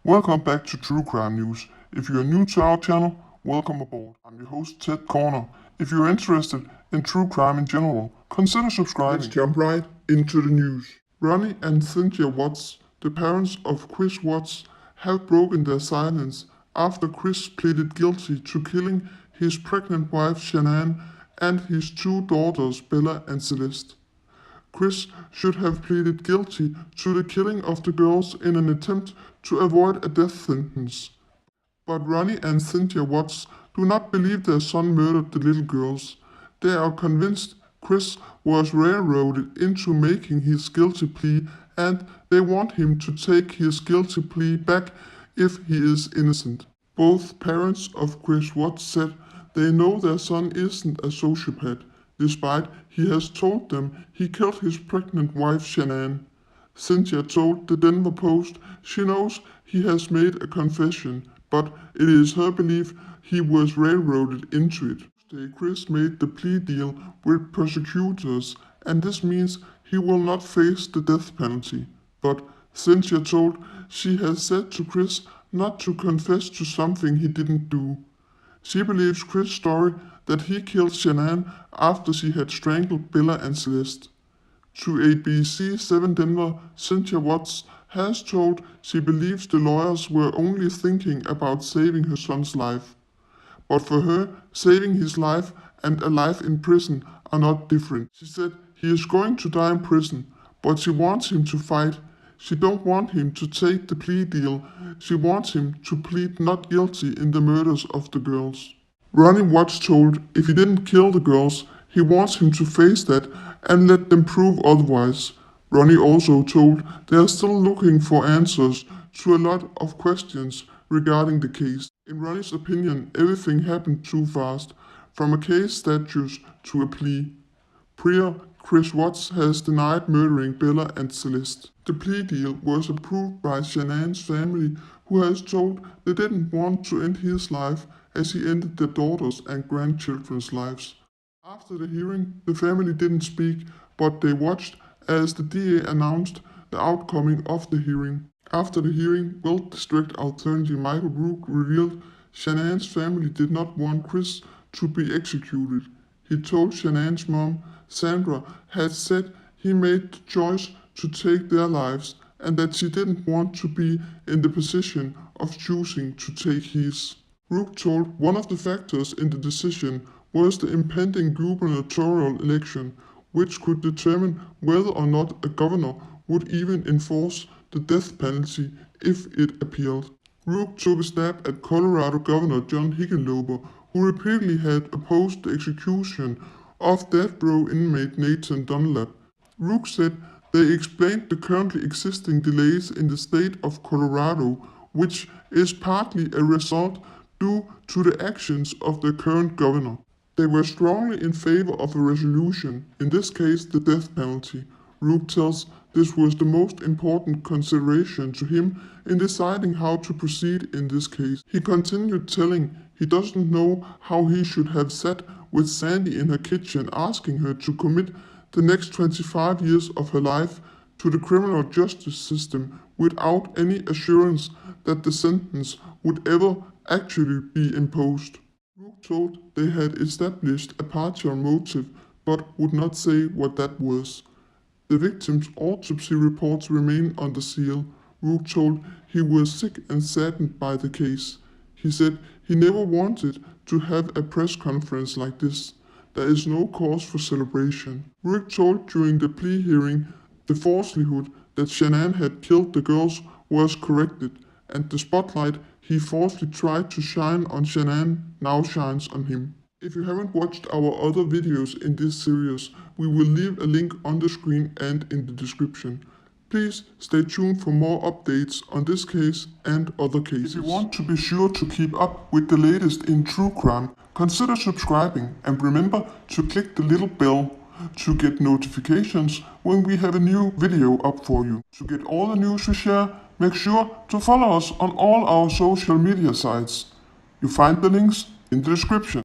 Welcome back to True Crime News. If you're new to our channel, welcome aboard. I'm your host Ted Corner. If you're interested in true crime in general, consider subscribing. Let's jump right into the news. Ronnie and Cynthia Watts, the parents of Chris Watts, have broken their silence after Chris pleaded guilty to killing his pregnant wife Shanann and his two daughters Bella and Celeste. Chris should have pleaded guilty to the killing of the girls in an attempt to avoid a death sentence. But Ronnie and Cynthia Watts do not believe their son murdered the little girls. They are convinced Chris was railroaded into making his guilty plea, and they want him to take his guilty plea back if he is innocent. Both parents of Chris Watts said they know their son isn't a sociopath, despite he has told them he killed his pregnant wife Shanann. Cynthia told the Denver Post she knows he has made a confession, but it is her belief he was railroaded into it. Tuesday, Chris made the plea deal with prosecutors, and this means he will not face the death penalty. But Cynthia told she has said to Chris not to confess to something he didn't do. She believes Chris' story that he killed Shanann after she had strangled Bella and Celeste. To ABC7 Denver, Cynthia Watts has told she believes the lawyers were only thinking about saving her son's life. But for her, saving his life and a life in prison are not different. She said he is going to die in prison, but she wants him to fight. She don't want him to take the plea deal. She wants him to plead not guilty in the murders of the girls. Ronnie Watts told if he didn't kill the girls, he wants him to face that and let them prove otherwise. Ronnie also told they are still looking for answers to a lot of questions regarding the case. In Ronnie's opinion, everything happened too fast, from a case status to a plea. Prior, Chris Watts has denied murdering Bella and Celeste. The plea deal was approved by Shanann's family, who has told they didn't want to end his life as he ended their daughters' and grandchildren's lives. After the hearing, the family didn't speak, but they watched as the DA announced the outcome of the hearing. After the hearing, Weld District Attorney Michael Rook revealed Shanann's family did not want Chris to be executed. He told Shanann's mom, Sandra, had said he made the choice to take their lives and that she didn't want to be in the position of choosing to take his. Rook told one of the factors in the decision was the impending gubernatorial election, which could determine whether or not a governor would even enforce the death penalty if it appealed. Rook took a stab at Colorado Governor John Hickenlooper, who repeatedly had opposed the execution of death row inmate Nathan Dunlap. Rook said they explained the currently existing delays in the state of Colorado, which is partly a result due to the actions of the current governor. They were strongly in favor of a resolution, in this case the death penalty. Rook tells this was the most important consideration to him in deciding how to proceed in this case. He continued telling he doesn't know how he should have sat with Sandy in her kitchen asking her to commit the next 25 years of her life to the criminal justice system without any assurance that the sentence would ever actually be imposed. Rook told they had established a partial motive but would not say what that was. The victim's autopsy reports remain under seal. Rook told he was sick and saddened by the case. He said he never wanted to have a press conference like this. There is no cause for celebration. Rook told during the plea hearing the falsehood that Shanann had killed the girls was corrected, and the spotlight he falsely tried to shine on Shanann now shines on him. If you haven't watched our other videos in this series, we will leave a link on the screen and in the description. Please stay tuned for more updates on this case and other cases. If you want to be sure to keep up with the latest in true crime, consider subscribing and remember to click the little bell to get notifications when we have a new video up for you. To get all the news we share, make sure to follow us on all our social media sites. You find the links in the description.